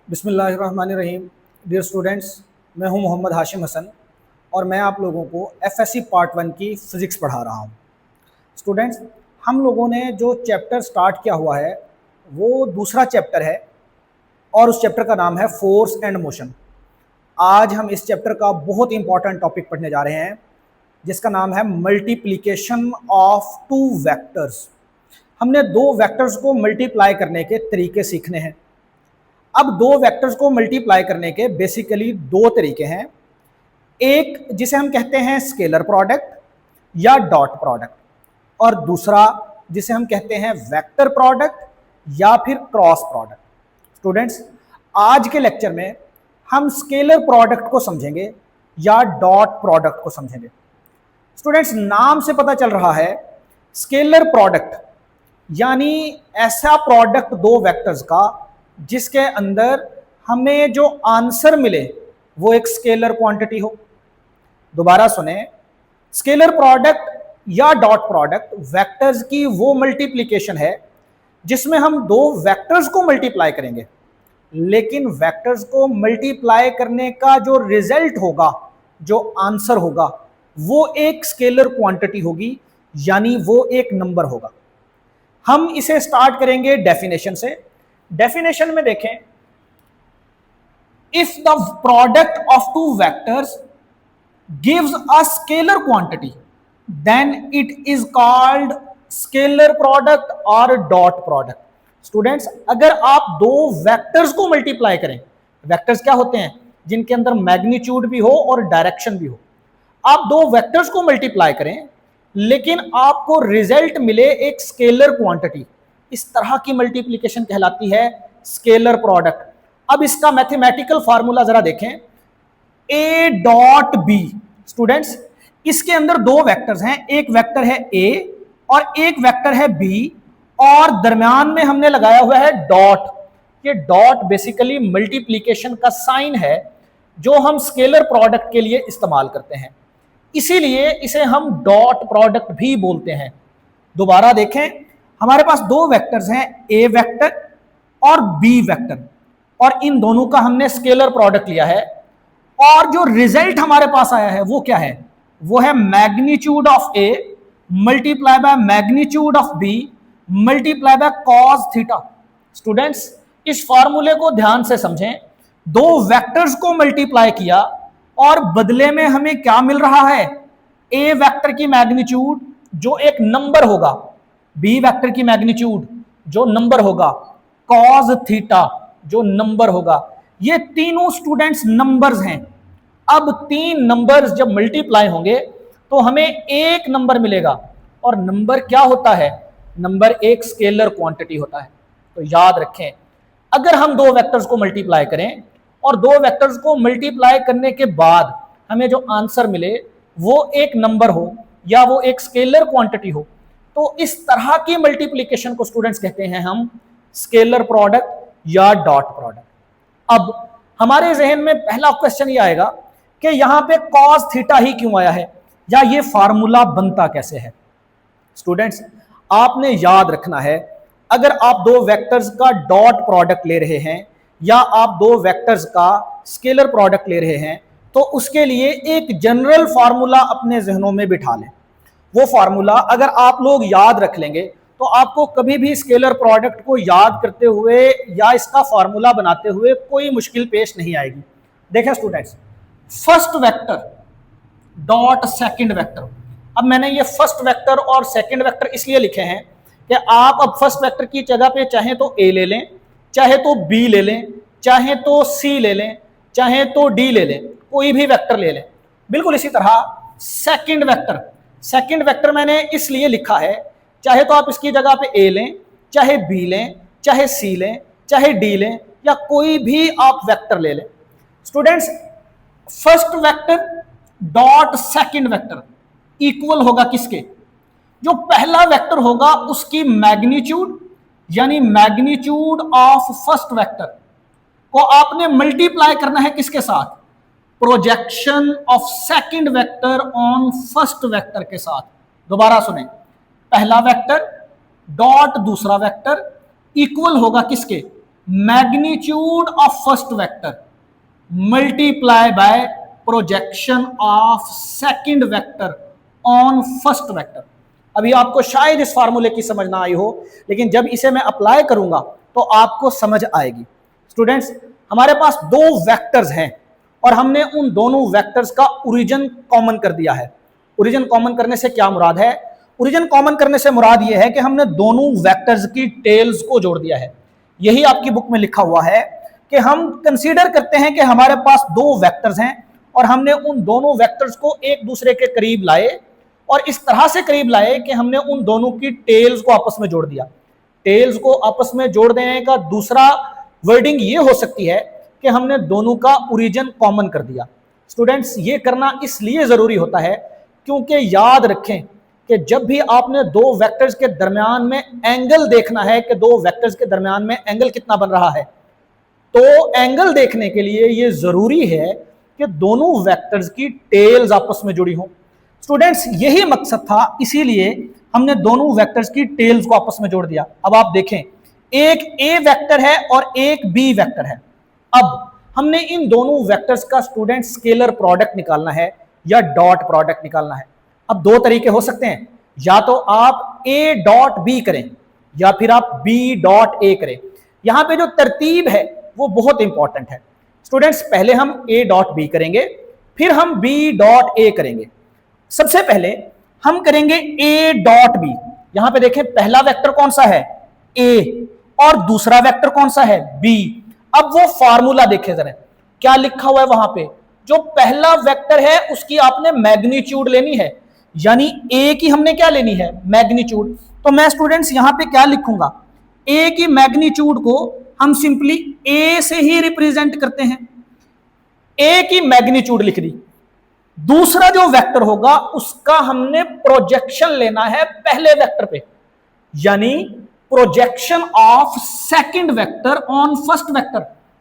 बिस्मिल्लाहिर्रहमानिर्रहीम। Dear students, मैं हूं मोहम्मद हाशिम हसन और मैं आप लोगों को एफएससी पार्ट 1 की फ़िज़िक्स पढ़ा रहा हूं। स्टूडेंट्स, हम लोगों ने जो चैप्टर स्टार्ट किया हुआ है वो दूसरा चैप्टर है और उस चैप्टर का नाम है फोर्स एंड मोशन। आज हम इस चैप्टर का बहुत इंपॉर्टेंट टॉपिक पढ़ने जा रहे हैं जिसका नाम है मल्टीप्लिकेशन ऑफ टू वेक्टर्स। हमने दो वेक्टर्स को मल्टीप्लाई करने के तरीके सीखने हैं। अब दो वेक्टर्स को मल्टीप्लाई करने के बेसिकली दो तरीके हैं। एक जिसे हम कहते हैं स्केलर प्रोडक्ट या डॉट प्रोडक्ट, और दूसरा जिसे हम कहते हैं वेक्टर प्रोडक्ट या फिर क्रॉस प्रोडक्ट। स्टूडेंट्स, आज के लेक्चर में हम स्केलर प्रोडक्ट को समझेंगे या डॉट प्रोडक्ट को समझेंगे। स्टूडेंट्स, नाम से पता चल रहा है स्केलर प्रोडक्ट यानी ऐसा प्रोडक्ट दो वेक्टर्स का जिसके अंदर हमें जो आंसर मिले वो एक स्केलर क्वांटिटी हो। दोबारा सुने, स्केलर प्रोडक्ट या डॉट प्रोडक्ट वेक्टर्स की वो मल्टीप्लिकेशन है जिसमें हम दो वेक्टर्स को मल्टीप्लाई करेंगे, लेकिन वेक्टर्स को मल्टीप्लाई करने का जो रिजल्ट होगा, जो आंसर होगा, वो एक स्केलर क्वांटिटी होगी, यानी वो एक नंबर होगा। हम इसे स्टार्ट करेंगे डेफिनेशन से। डेफिनेशन में देखें, if the product of two vectors gives a scalar quantity then it is called scalar product और डॉट प्रोडक्ट। स्टूडेंट्स, अगर आप दो वेक्टर्स को मल्टीप्लाई करें, वेक्टर्स क्या होते हैं? जिनके अंदर मैग्नीट्यूड भी हो और डायरेक्शन भी हो। आप दो वेक्टर्स को मल्टीप्लाई करें लेकिन आपको रिजल्ट मिले एक स्केलर क्वांटिटी, इस तरह की मल्टीप्लिकेशन कहलाती है स्केलर प्रोडक्ट। अब इसका मैथमेटिकल फार्मूला जरा देखें, ए डॉट बी। स्टूडेंट्स, इसके अंदर दो वेक्टर्स हैं, एक वेक्टर है ए और एक वेक्टर है बी, और दरमियान में हमने लगाया हुआ है डॉट। ये डॉट बेसिकली मल्टीप्लिकेशन का साइन है जो हम स्केलर प्रोडक्ट के लिए इस्तेमाल करते हैं, इसीलिए इसे हम डॉट प्रोडक्ट भी बोलते हैं। दोबारा देखें, हमारे पास दो वेक्टर्स हैं, ए वेक्टर और बी वेक्टर, और इन दोनों का हमने स्केलर प्रोडक्ट लिया है, और जो रिजल्ट हमारे पास आया है वो क्या है? वो है magnitude of A multiply by magnitude of B multiply by cos theta. Students, इस फॉर्मूले को ध्यान से समझें। दो वेक्टर्स को मल्टीप्लाई किया और बदले में हमें क्या मिल रहा है? ए वेक्टर की मैग्नीट्यूड जो एक नंबर होगा, बी वेक्टर की मैग्नीट्यूड जो नंबर होगा, कॉस थीटा जो नंबर होगा। ये तीनों स्टूडेंट्स नंबर्स हैं। अब तीन नंबर्स जब मल्टीप्लाई होंगे तो हमें एक नंबर मिलेगा, और नंबर क्या होता है? नंबर एक स्केलर क्वांटिटी होता है। तो याद रखें, अगर हम दो वेक्टर्स को मल्टीप्लाई करें और दो वेक्टर्स को मल्टीप्लाई करने के बाद हमें जो आंसर मिले वो एक नंबर हो या वो एक स्केलर क्वांटिटी हो, तो इस तरह की मल्टीप्लिकेशन को स्टूडेंट्स कहते हैं हम स्केलर प्रोडक्ट या डॉट प्रोडक्ट। अब हमारे जहन में पहला क्वेश्चन ये आएगा कि यहां पे कॉस थीटा ही क्यों आया है, या ये फार्मूला बनता कैसे है? स्टूडेंट्स, आपने याद रखना है, अगर आप दो वेक्टर्स का डॉट प्रोडक्ट ले रहे हैं या आप दो वेक्टर्स का स्केलर प्रोडक्ट ले रहे हैं, तो उसके लिए एक जनरल फार्मूला अपने जहनों में बिठा लें। वो फार्मूला अगर आप लोग याद रख लेंगे तो आपको कभी भी स्केलर प्रोडक्ट को याद करते हुए या इसका फार्मूला बनाते हुए कोई मुश्किल पेश नहीं आएगी। देखें students, first vector dot second vector. अब मैंने ये फर्स्ट वेक्टर और सेकंड वेक्टर इसलिए लिखे हैं कि आप अब फर्स्ट वेक्टर की जगह पे चाहे तो ए ले लें, चाहे तो बी ले लें, चाहे तो सी ले लें, चाहे तो डी ले लें, कोई भी वेक्टर ले लें। बिल्कुल इसी तरह सेकंड वेक्टर मैंने इसलिए लिखा है, चाहे तो आप इसकी जगह पे ए लें, चाहे बी लें, चाहे सी लें, चाहे डी लें, या कोई भी आप वेक्टर ले लें। Students, first vector dot second vector equal होगा किसके? जो पहला वेक्टर होगा उसकी मैग्नीट्यूड, यानी मैग्नीट्यूड ऑफ फर्स्ट वेक्टर को आपने मल्टीप्लाई करना है किसके साथ? Projection of second vector on first vector के साथ। दोबारा सुने, पहला वेक्टर डॉट दूसरा वेक्टर इक्वल होगा किसके? Magnitude of first vector multiply by projection of second vector on first vector. अभी आपको शायद इस फार्मूले की समझ ना आई हो, लेकिन जब इसे मैं अप्लाई करूंगा तो आपको समझ आएगी। स्टूडेंट्स, हमारे पास दो वेक्टर्स हैं और हमने उन दोनों वेक्टर्स का ओरिजिन कॉमन कर दिया है। ओरिजिन कॉमन करने से क्या मुराद है? ओरिजिन कॉमन करने से मुराद यह है कि हमने दोनों वेक्टर्स की टेल्स को जोड़ दिया है। यही आपकी बुक में लिखा हुआ है कि हम कंसीडर करते हैं कि हमारे पास दो वेक्टर्स हैं और हमने उन दोनों वेक्टर्स को एक दूसरे के करीब लाए और इस तरह से करीब लाए कि हमने उन दोनों की टेल्स को आपस में जोड़ दिया। टेल्स को आपस में जोड़ देने का दूसरा वर्डिंग ये हो सकती है कि हमने दोनों का ओरिजिन कॉमन कर दिया। स्टूडेंट्स, ये करना इसलिए जरूरी होता है क्योंकि याद रखें कि जब भी आपने दो वेक्टर्स के दरमियान में एंगल देखना है कि दो वेक्टर्स के दरमियान में एंगल कितना बन रहा है, तो एंगल देखने के लिए यह जरूरी है कि दोनों वेक्टर्स की टेल्स आपस में जुड़ी हों। स्टूडेंट्स, यही मकसद था, इसीलिए हमने दोनों वेक्टर्स की टेल्स को आपस में जोड़ दिया। अब आप देखें, एक ए वेक्टर है और एक बी वेक्टर है। अब हमने इन दोनों वेक्टर्स का स्टूडेंट स्केलर प्रोडक्ट निकालना है या डॉट प्रोडक्ट निकालना है। अब दो तरीके हो सकते हैं, या तो आप ए डॉट बी करें या फिर आप बी डॉट ए करें। यहां पे जो तरतीब है वो बहुत इंपॉर्टेंट है। स्टूडेंट्स, पहले हम ए डॉट बी करेंगे, फिर हम बी डॉट ए करेंगे। सबसे पहले हम करेंगे ए डॉट बी। यहां पे देखें, पहला वेक्टर कौन सा है? ए, और दूसरा वेक्टर कौन सा है? बी। अब वो फार्मूला देखें जरा, क्या लिखा हुआ है वहां पे। जो पहला वेक्टर है उसकी आपने मैग्नीट्यूड लेनी है, यानी ए की हमने क्या लेनी है? मैग्नीट्यूड। तो मैं स्टूडेंट्स यहां पे क्या लिखूंगा? ए की मैग्नीट्यूड को हम सिंपली ए से ही रिप्रेजेंट करते हैं। ए की मैग्नीट्यूड लिख दी। दूसरा जो वेक्टर होगा उसका हमने प्रोजेक्शन लेना है पहले वेक्टर पे, यानी projection of second vector on first vector.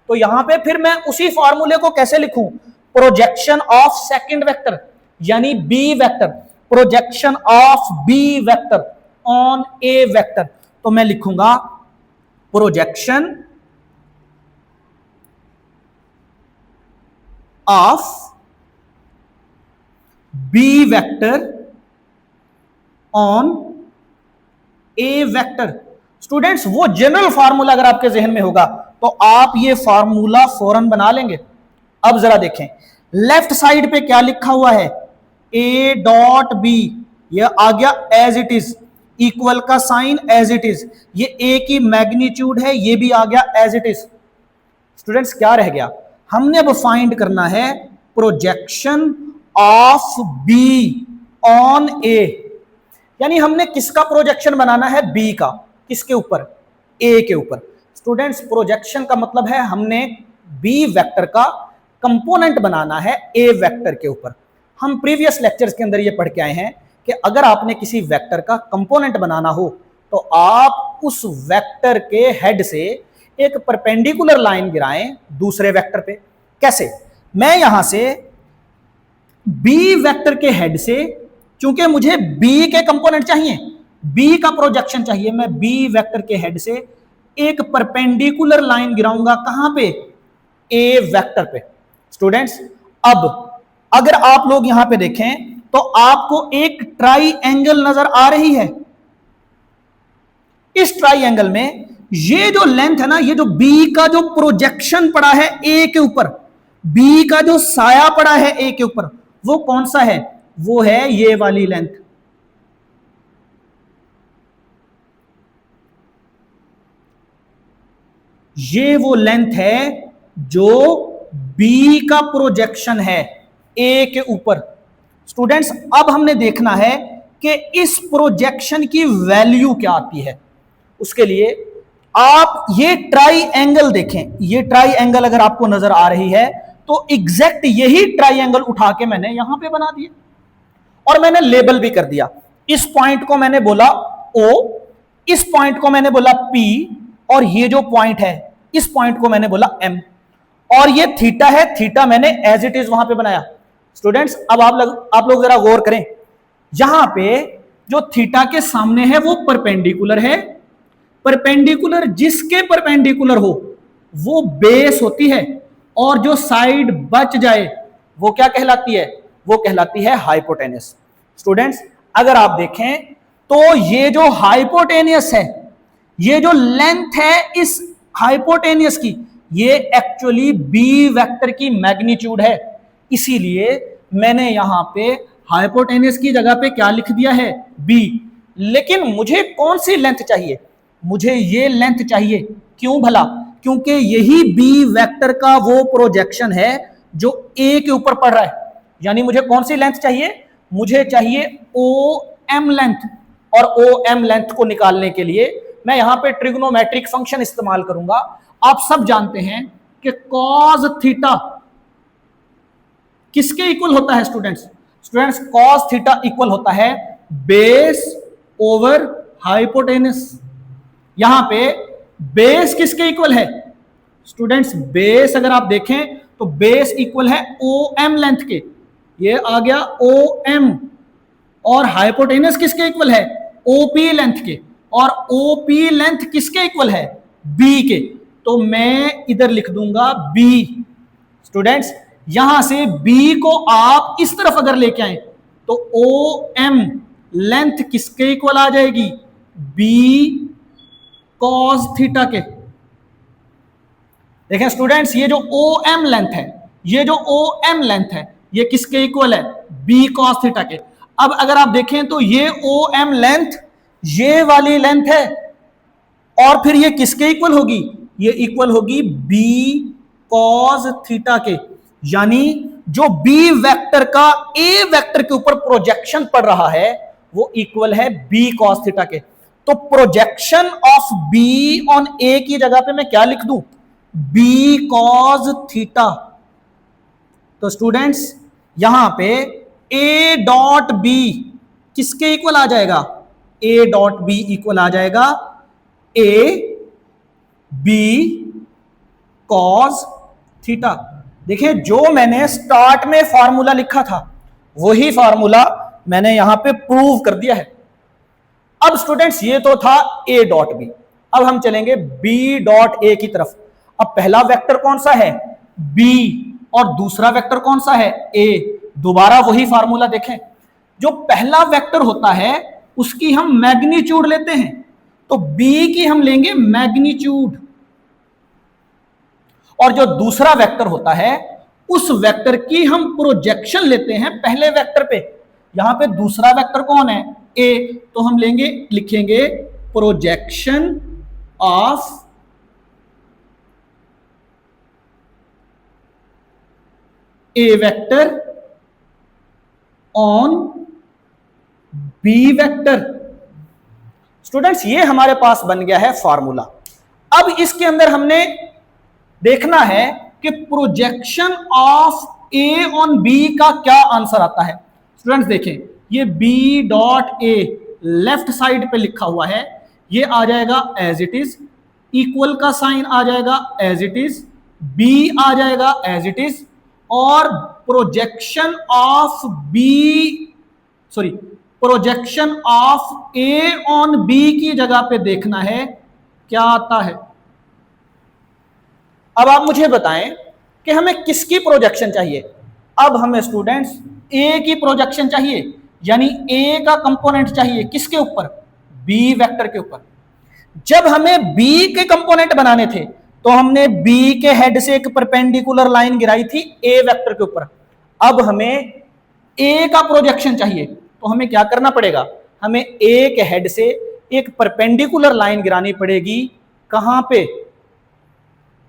तो यहां पे फिर मैं उसी फॉर्मूले को कैसे लिखूं? प्रोजेक्शन ऑफ सेकंड वेक्टर यानी B vector, projection of B vector on A vector. तो मैं लिखूंगा projection of B vector on A vector. Students, वो जनरल फार्मूला अगर आपके जहन में होगा तो आप ये फार्मूला फौरन बना लेंगे। अब जरा देखें, लेफ्ट साइड पे क्या लिखा हुआ है? ए डॉट बी, ये आ गया एज इट इज, इक्वल का साइन एज इट इज। ये ए की मैग्नीट्यूड है, ये भी आ गया एज इट इज। स्टूडेंट्स, क्या रह गया? हमने अब फाइंड करना है प्रोजेक्शन ऑफ बी ऑन ए, यानी हमने किसका प्रोजेक्शन बनाना है? बी का। किसके ऊपर? ए के ऊपर। स्टूडेंट्स, प्रोजेक्शन का मतलब है हमने बी वेक्टर का कंपोनेंट बनाना है ए वेक्टर के ऊपर। हम प्रीवियस लेक्चर्स के अंदर ये पढ़ के आए हैं कि अगर आपने किसी वेक्टर का कंपोनेंट बनाना हो तो आप उस वेक्टर के हेड से एक परपेंडिकुलर लाइन गिराएं दूसरे वेक्टर पे। कैसे? मैं यहां से बी वेक्टर के हेड से, चूंकि मुझे बी के कंपोनेंट चाहिए, बी का प्रोजेक्शन चाहिए, मैं बी वेक्टर के हेड से एक परपेंडिकुलर लाइन गिराऊंगा। कहां पे? ए वेक्टर पे। स्टूडेंट्स, अब अगर आप लोग यहां पे देखें तो आपको एक ट्राई एंगल नजर आ रही है। इस ट्राई एंगल में ये जो लेंथ है ना, ये जो बी का जो प्रोजेक्शन पड़ा है ए के ऊपर, बी का जो साया पड़ा है ए के ऊपर, वो कौन सा है? वो है ये वाली लेंथ। ये वो लेंथ है जो बी का प्रोजेक्शन है ए के ऊपर। स्टूडेंट्स, अब हमने देखना है कि इस प्रोजेक्शन की वैल्यू क्या आती है। उसके लिए आप ये ट्राई एंगल देखें। ये ट्राई एंगल अगर आपको नजर आ रही है तो एग्जैक्ट यही ट्राई एंगल उठा के मैंने यहां पे बना दिया और मैंने लेबल भी कर दिया। इस पॉइंट को मैंने बोला O, इस पॉइंट को मैंने बोला P, और ये जो पॉइंट है इस पॉइंट को मैंने बोला M, और ये थीटा है, थीटा मैंने एज इट इज वहां पे बनाया। स्टूडेंट्स, अब आप लोग जरा गौर करें, यहां पे जो थीटा के सामने है वो परपेंडिकुलर है। परपेंडिकुलर जिसके परपेंडिकुलर हो वो बेस होती है, और जो साइड बच जाए वो क्या कहलाती है? वो कहलाती है हाइपोटेनियस। स्टूडेंट्स, अगर आप देखें तो ये जो हाइपोटेनियस है, ये जो लेंथ है इस हाइपोटेनियस की, ये एक्चुअली बी वेक्टर की मैग्नीट्यूड है। इसीलिए मैंने यहां पे हाइपोटेनियस की जगह पे क्या लिख दिया है? बी। लेकिन मुझे कौन सी लेंथ चाहिए? मुझे ये लेंथ चाहिए। क्यों भला? क्योंकि यही बी वेक्टर का वो प्रोजेक्शन है जो ए के ऊपर पड़ रहा है। यानी मुझे कौन सी लेंथ चाहिए? मुझे चाहिए ओ एम लेंथ। और ओ एम लेंथ को निकालने के लिए मैं यहां पे ट्रिग्नोमेट्रिक फंक्शन इस्तेमाल करूंगा। आप सब जानते हैं कि कॉस थीटा किसके इक्वल होता है? स्टूडेंट्स कॉस थीटा इक्वल होता है बेस ओवर हाइपोटेनस। यहां पे बेस किसके इक्वल है? स्टूडेंट्स बेस अगर आप देखें तो बेस इक्वल है ओ एम लेंथ के। ये आ गया ओ एम। और हाइपोटेनस किसके इक्वल है? ओपी लेंथ के। और ओपी लेंथ किसके इक्वल है? बी के। तो मैं इधर लिख दूंगा बी। स्टूडेंट्स, यहां से बी को आप इस तरफ अगर लेके आए तो ओ एम लेंथ किसके इक्वल आ जाएगी? बी कॉस थीटा के। देखें स्टूडेंट्स, ये जो ओ एम लेंथ है, ये जो ओ एम लेंथ है, ये किसके इक्वल है? बी कॉस थीटा के। अब अगर आप देखें तो ये ओ एम लेंथ ये वाली लेंथ है, और फिर ये किसके इक्वल होगी? ये इक्वल होगी बी कॉस थीटा के। यानी जो बी वेक्टर का ए वेक्टर के ऊपर प्रोजेक्शन पड़ रहा है वो इक्वल है बी कॉस थीटा के। तो projection of B on A की जगह पे मैं क्या लिख दूं? B cos theta. तो स्टूडेंट्स, यहां पे ए डॉट बी किसके इक्वल आ जाएगा? ए डॉट बी इक्वल आ जाएगा ए बी कॉस थीटा। देखिए, जो मैंने स्टार्ट में फॉर्मूला लिखा था वही फॉर्मूला मैंने यहां पे प्रूव कर दिया है। अब स्टूडेंट्स, ये तो था ए डॉट बी। अब हम चलेंगे बी डॉट ए की तरफ। अब पहला वेक्टर कौन सा है? बी। और दूसरा वेक्टर कौन सा है? ए। दोबारा वही फार्मूला देखें। जो पहला वेक्टर होता है उसकी हम मैग्नीट्यूड लेते हैं, तो बी की हम लेंगे मैग्नीट्यूड। और जो दूसरा वेक्टर होता है उस वेक्टर की हम प्रोजेक्शन लेते हैं पहले वेक्टर पे। यहां पे दूसरा वेक्टर कौन है? ए। तो हम लिखेंगे projection of A vector on B vector. Students, ये हमारे पास बन गया है फॉर्मूला। अब इसके अंदर हमने देखना है कि projection of A on B का क्या आंसर आता है। स्टूडेंट्स देखें, ये B dot A left side पे लिखा हुआ है, ये आ जाएगा एज इट इज। इक्वल का साइन आ जाएगा एज इट इज, बी आ जाएगा एज इट इज। और projection of A on B की जगह पे देखना है क्या आता है। अब आप मुझे बताएं कि हमें किसकी प्रोजेक्शन चाहिए। अब हमें स्टूडेंट्स ए की प्रोजेक्शन चाहिए, यानी ए का कंपोनेंट चाहिए किसके ऊपर? बी वेक्टर के ऊपर। जब हमें बी के कंपोनेंट बनाने थे तो हमने बी के हेड से एक परपेंडिकुलर लाइन गिराई थी ए वेक्टर के ऊपर। अब हमें ए का प्रोजेक्शन चाहिए, तो हमें क्या करना पड़ेगा? हमें ए के हेड से एक परपेंडिकुलर लाइन गिरानी पड़ेगी। कहां पे?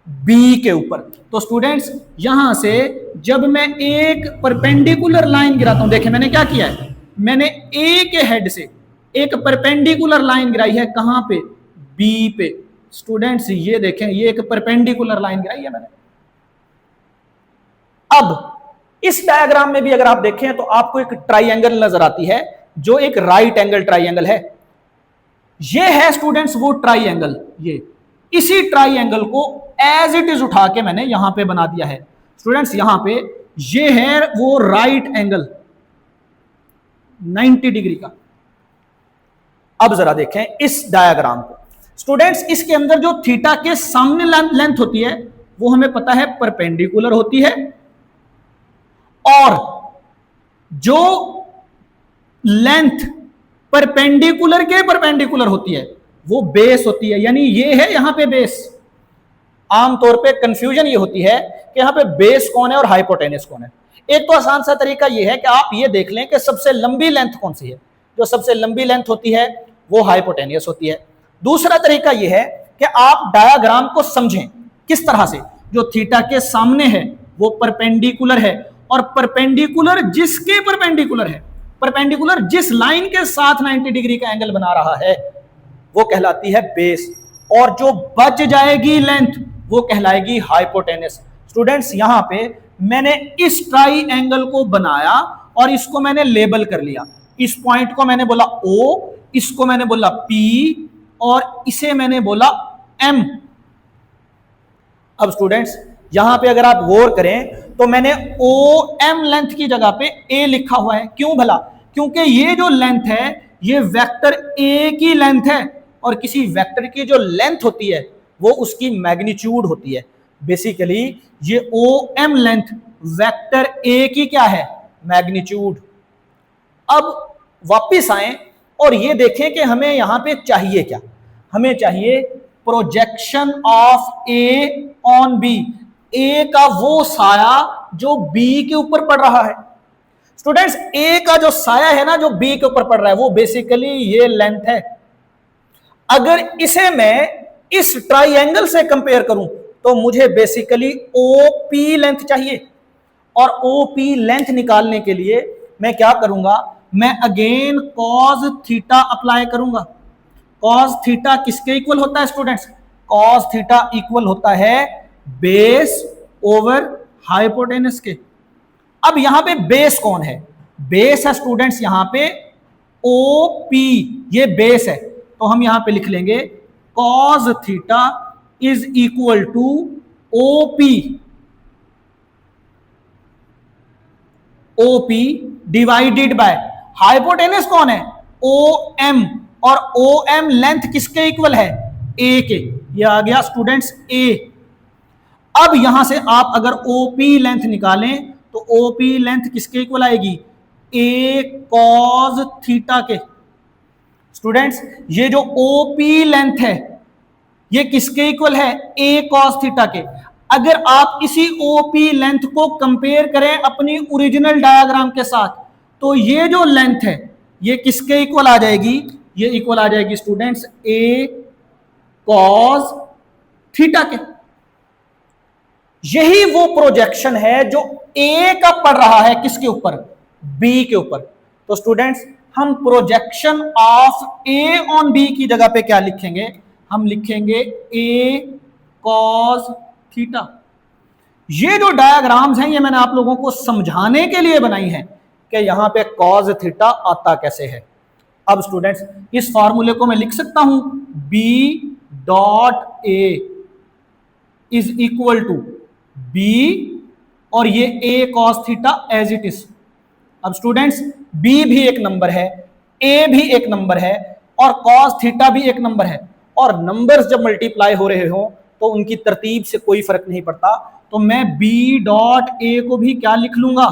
बी के ऊपर। तो स्टूडेंट्स, यहां से जब मैं एक परपेंडिकुलर लाइन गिराता हूं, देखिए मैंने क्या किया है, मैंने ए के हेड से एक परपेंडिकुलर लाइन गिराई है। कहां पे? बी पे। स्टूडेंट्स, ये देखें, ये एक परपेंडिकुलर लाइन गिराई है मैंने। अब इस डायग्राम में भी अगर आप देखें तो आपको एक ट्राइएंगल नजर आती है जो एक राइट एंगल ट्राइएंगल है। ये है स्टूडेंट्स वो ट्राइएंगल। ये इसी ट्राइएंगल को एज इट इज उठा के मैंने यहां पे बना दिया है। स्टूडेंट्स, यहां पे ये है वो राइट एंगल 90 डिग्री का। अब जरा देखें इस डायग्राम को। स्टूडेंट्स इसके अंदर जो थीटा के सामने लेंथ होती है वो हमें पता है परपेंडिकुलर होती है, और जो लेंथ परपेंडिकुलर के परपेंडिकुलर होती है वो बेस होती है। यानी ये है यहां पे बेस। आमतौर पे कंफ्यूजन ये होती है कि यहां पे बेस कौन है और हाइपोटेनस कौन है। एक तो आसान सा तरीका ये है कि आप ये देख लें कि सबसे लंबी लेंथ कौन सी है। जो सबसे लंबी लेंथ होती है वो हाइपोटेनियस होती है। दूसरा तरीका यह है कि आप डायाग्राम को समझें किस तरह से, जो थीटा के सामने है वो परपेंडिकुलर है, और परपेंडिकुलर जिसके परपेंडिकुलर है, परपेंडिकुलर जिस लाइन के साथ 90 डिग्री का एंगल बना रहा है वो कहलाती है बेस, और जो बच जाएगी लेंथ वो कहलाएगी हाइपोटेनस। स्टूडेंट्स यहां पे मैंने इस ट्राई एंगल को बनाया और इसको मैंने लेबल कर लिया। इस पॉइंट को मैंने बोला O, इसको मैंने बोला P, और इसे मैंने बोला M। अब स्टूडेंट्स यहां पे अगर आप गौर करें तो मैंने OM लेंथ की जगह पे A लिखा हुआ है। क्यों भला? क्योंकि ये जो लेंथ है ये वेक्टर A की लेंथ है, और किसी वेक्टर की जो लेंथ होती है वो उसकी मैग्नीट्यूड होती है। बेसिकली ये OM लेंथ वेक्टर A की क्या है? मैग्नीट्यूड। अब वापिस आए और ये देखें कि हमें यहां पे चाहिए क्या। हमें चाहिए projection of A on B, A का वो साया जो B के ऊपर पड़ रहा है। स्टूडेंट्स A का जो साया है ना जो B के ऊपर पड़ रहा है वो बेसिकली ये लेंथ है। अगर इसे मैं इस ट्राइएंगल से कंपेयर करूं तो मुझे बेसिकली OP लेंथ चाहिए, और OP लेंथ निकालने के लिए मैं क्या करूंगा, मैं अगेन cos थीटा अप्लाई करूंगा। cos थीटा किसके इक्वल होता है स्टूडेंट्स? cos थीटा इक्वल होता है बेस ओवर हाइपोटेनस के। अब यहां पे बेस कौन है? बेस है स्टूडेंट्स यहां पे OP, ये बेस है। तो हम यहां पे लिख लेंगे cos theta is equal to OP, OP divided by hypotenuse कौन है? OM, और OM लेंथ किसके इक्वल है? A के। ये आ गया स्टूडेंट्स A। अब यहां से आप अगर OP लेंथ निकालें तो OP लेंथ किसके इक्वल आएगी? A cos थीटा के। स्टूडेंट्स ये जो OP लेंथ है ये किसके इक्वल है? A cos थीटा के। अगर आप इसी OP लेंथ को कंपेयर करें अपनी ओरिजिनल डायग्राम के साथ तो ये जो लेंथ है ये किसके इक्वल आ जाएगी? ये इक्वल आ जाएगी स्टूडेंट्स A cos थीटा के। यही वो प्रोजेक्शन है जो A का पड़ रहा है किसके ऊपर? B के ऊपर। तो स्टूडेंट्स हम projection of A on B की जगह पे क्या लिखेंगे? हम लिखेंगे A cos थीटा। ये जो डायग्राम्स हैं ये मैंने आप लोगों को समझाने के लिए बनाई हैं कि यहां पे cos थीटा आता कैसे है। अब स्टूडेंट्स इस फॉर्मूले को मैं लिख सकता हूं B dot A is equal to B, और ये A cos theta as it is. अब स्टूडेंट्स B भी एक नंबर है, A भी एक नंबर है, और cos थीटा भी एक नंबर है, और नंबर्स जब मल्टीप्लाई हो रहे हो तो उनकी तरतीब से कोई फर्क नहीं पड़ता। तो मैं B डॉट A को भी क्या लिख लूंगा?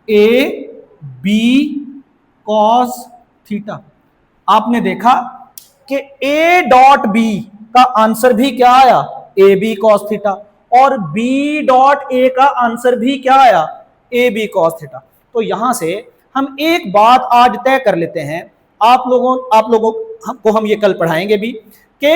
A B cos theta. आपने देखा कि A डॉट B का आंसर भी क्या आया? A B cos थीटा, और B डॉट A का आंसर भी क्या आया? A B cos theta. तो यहां से हम एक बात आज तय कर लेते हैं, आप लोगों को हम ये कल पढ़ाएंगे भी कि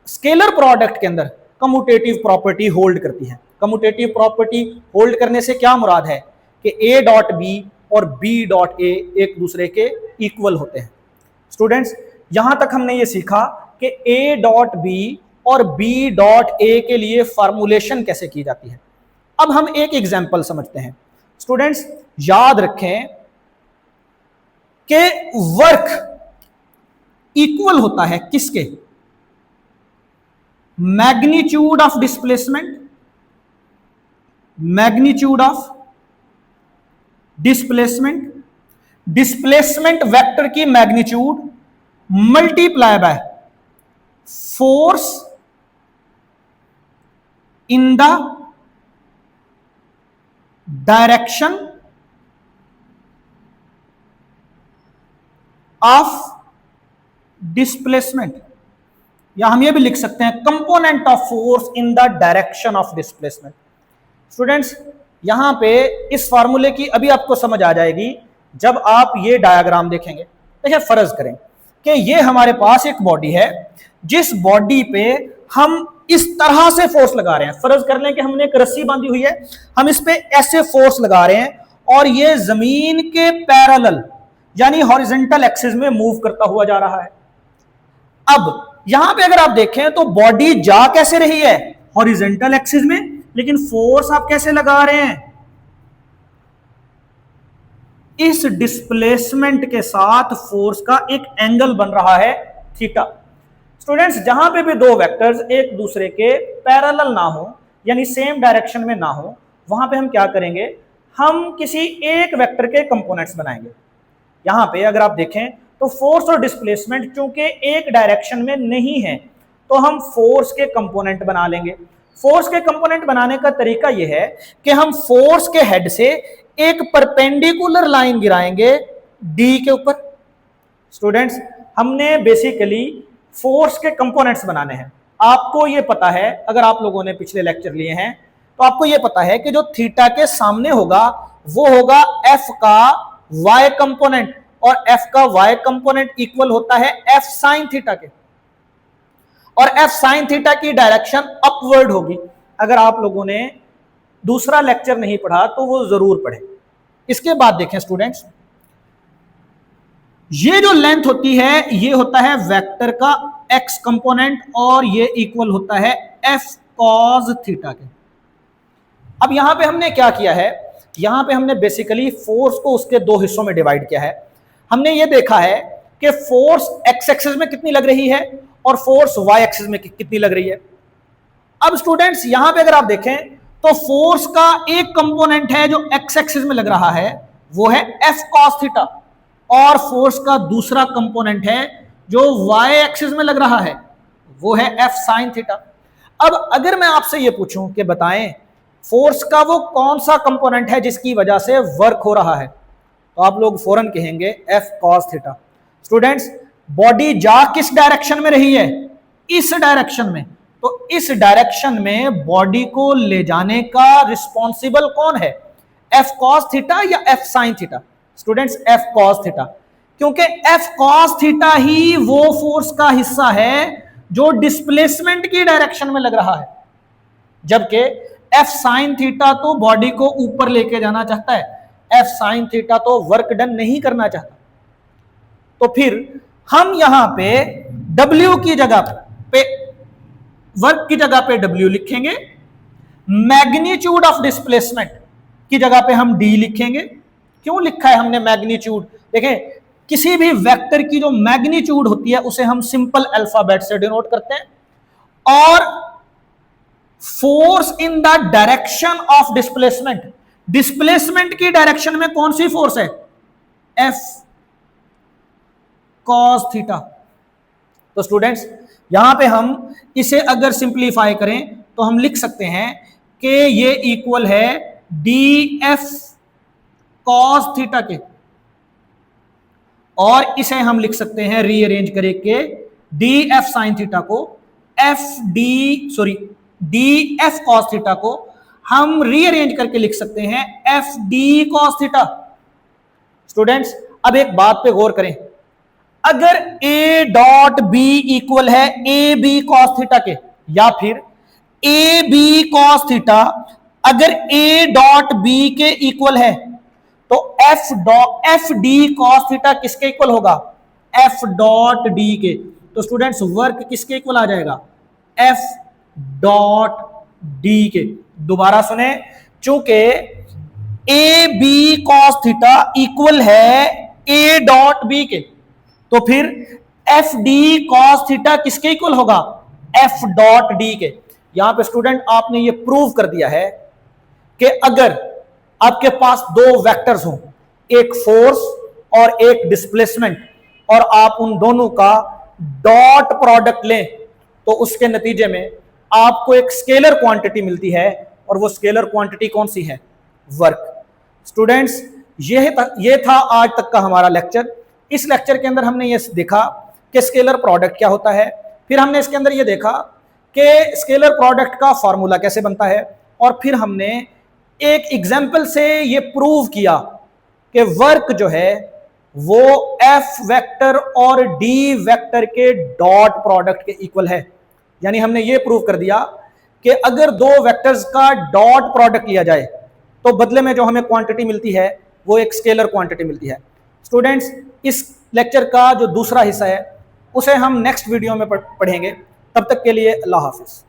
स्केलर प्रोडक्ट के अंदर कम्यूटेटिव प्रॉपर्टी होल्ड करती है। कम्यूटेटिव प्रॉपर्टी होल्ड करने से क्या मुराद है कि A डॉट B और B डॉट A एक दूसरे के इक्वल होते हैं। स्टूडेंट्स यहां तक हमने ये सीखा कि A डॉट B और B डॉट A के लिए फॉर्मूलेशन कैसे की जाती है। अब हम एक एग्जांपल समझते हैं। स्टूडेंट्स याद रखें कि वर्क इक्वल होता है किसके? Magnitude of displacement, magnitude of displacement displacement vector की magnitude multiply by force in the direction of displacement, या हम ये भी लिख सकते हैं component of force in the direction of displacement. Students यहां पे इस फार्मूले की अभी आपको समझ आ जाएगी जब आप ये डायग्राम देखेंगे। देखिए फर्ज करें कि ये हमारे पास एक बॉडी है, जिस बॉडी पे हम इस तरह से फोर्स लगा रहे हैं। फर्ज कर लें कि हमने एक रस्सी बांधी हुई है, हम इस पे ऐसे फोर्स लगा रहे हैं और ये जमीन के पैरेलल यानी हॉरिजॉन्टल एक्सिस में मूव करता हुआ जा रहा है। अब यहां पे अगर आप देखें तो बॉडी जा कैसे रही है, हॉरिजॉन्टल एक्सिस में, लेकिन फोर्स आप कैसे लगा रहे हैं, इस डिस्प्लेसमेंट के साथ फोर्स का एक एंगल बन रहा है थीटा। स्टूडेंट्स जहां पे भी दो वेक्टर्स एक दूसरे के पैरेलल ना हो यानी सेम डायरेक्शन में ना हो, वहां पे हम क्या करेंगे, हम किसी एक वेक्टर के कंपोनेंट्स बनाएंगे। यहां पे अगर आप देखें तो फोर्स और डिस्प्लेसमेंट चूंकि एक डायरेक्शन में नहीं है तो हम फोर्स के कंपोनेंट बना लेंगे। फोर्स के कंपोनेंट बनाने का तरीका यह है कि हम फोर्स के हेड से एक परपेंडिकुलर लाइन गिराएंगे डी के ऊपर। स्टूडेंट्स हमने बेसिकली फोर्स के कंपोनेंट्स बनाने हैं। आपको यह पता है, अगर आप लोगों ने पिछले लेक्चर लिए हैं तो आपको यह पता है कि जो थीटा के सामने होगा वो होगा एफ का वाई कंपोनेंट, और एफ का वाई कंपोनेंट इक्वल होता है एफ साइन थीटा के, और एफ साइन थीटा की डायरेक्शन अपवर्ड होगी। अगर आप लोगों ने दूसरा लेक्चर नहीं पढ़ा तो वो जरूर पढ़े। इसके बाद देखें स्टूडेंट्स, ये जो लेंथ होती है ये होता है वेक्टर का एक्स कंपोनेंट और ये इक्वल होता है एफ कॉस थीटा के। अब यहां पे हमने क्या किया है, यहां पे हमने बेसिकली फोर्स को उसके दो हिस्सों में डिवाइड किया है। हमने ये देखा है कि फोर्स एक्स एक्सिस में कितनी लग रही है और फोर्स वाई एक्सिस में कितनी लग रही है। अब स्टूडेंट्स यहां पे अगर आप देखें तो फोर्स का एक कंपोनेंट है जो एक्स एक्सिस में लग रहा है, वो है एफ कॉस थीटा, और फोर्स का दूसरा कंपोनेंट है जो वाई एक्सिस में लग रहा है, वो है एफ साइन थीटा। अब अगर मैं आपसे ये पूछूं कि बताएं फोर्स का वो कौन सा कंपोनेंट है जिसकी वजह से वर्क हो रहा है, तो आप लोग फौरन कहेंगे F cos theta. Students body जा किस डायरेक्शन में रही है, इस डायरेक्शन में, तो इस डायरेक्शन में बॉडी को ले जाने का रिस्पॉन्सिबल कौन है, एफ कॉस थीटा या F sine theta. Students F cos theta, क्योंकि एफ कॉस थीटा ही वो फोर्स का हिस्सा है जो डिस्प्लेसमेंट की डायरेक्शन में लग रहा है, जबकि एफ साइन थीटा तो बॉडी को ऊपर लेके जाना चाहता है, एफ साइन थीटा तो वर्क डन नहीं करना चाहता। तो फिर हम यहां पे W की जगह पे, वर्क की जगह पे W लिखेंगे, मैग्नीट्यूड ऑफ डिस्प्लेसमेंट की जगह पे हम D लिखेंगे। क्यों लिखा है हमने मैग्नीट्यूड, देखें किसी भी वेक्टर की जो मैग्नीट्यूड होती है उसे हम सिंपल अल्फाबेट से डिनोट करते हैं, और force in the direction of displacement, displacement की डायरेक्शन में कौन सी फोर्स है, एफ कॉस थीटा। तो स्टूडेंट्स यहां पे हम इसे अगर सिंप्लीफाई करें तो हम लिख सकते हैं कि ये इक्वल है डी एफ कॉस थीटा के, और इसे हम लिख सकते हैं रीअरेंज करके डी एफ साइन थीटा को डी एफ कॉस थीटा को हम रीअरेंज करके लिख सकते हैं F D cos theta. Students अब एक बात पे गौर करें, अगर ए डॉट बी इक्वल है ए बी कॉस थीटा के, या फिर ए बी कॉस थीटा अगर ए डॉट बी के इक्वल है, तो एफ डी कॉस थीटा किसके इक्वल होगा, एफ डॉट डी के। तो स्टूडेंट्स वर्क किसके इक्वल आ जाएगा, एफ डॉट डी के। दोबारा सुने, चूंकि A B cos theta equal है ए डॉट बी के, तो फिर एफ डी कॉस थीटा किसके इक्वल होगा, एफ डॉट डी के। यहां पे स्टूडेंट आपने ये प्रूव कर दिया है कि अगर आपके पास दो वेक्टर्स हों, एक फोर्स और एक डिस्प्लेसमेंट, और आप उन दोनों का डॉट प्रोडक्ट लें, तो उसके नतीजे में आपको एक स्केलर क्वांटिटी मिलती है, और वो स्केलर क्वांटिटी कौन सी है? वर्क। स्टूडेंट्स, ये था आज तक का हमारा लेक्चर। इस लेक्चर के अंदर हमने ये देखा कि स्केलर प्रोडक्ट क्या होता है, फिर हमने इसके अंदर ये देखा कि स्केलर प्रोडक्ट का फॉर्मूला कैसे बनता है, और फिर हमने एक एग्जाम्पल से ये प्रूव किया कि वर्क जो है वो एफ वेक्टर और डी वेक्टर के डॉट प्रोडक्ट के इक्वल है। यानी हमने ये प्रूव कर दिया कि अगर दो वेक्टर्स का डॉट प्रोडक्ट लिया जाए तो बदले में जो हमें क्वांटिटी मिलती है वो एक स्केलर क्वांटिटी मिलती है। स्टूडेंट्स, इस लेक्चर का जो दूसरा हिस्सा है उसे हम नेक्स्ट वीडियो में पढ़ेंगे। तब तक के लिए अल्लाह हाफिज।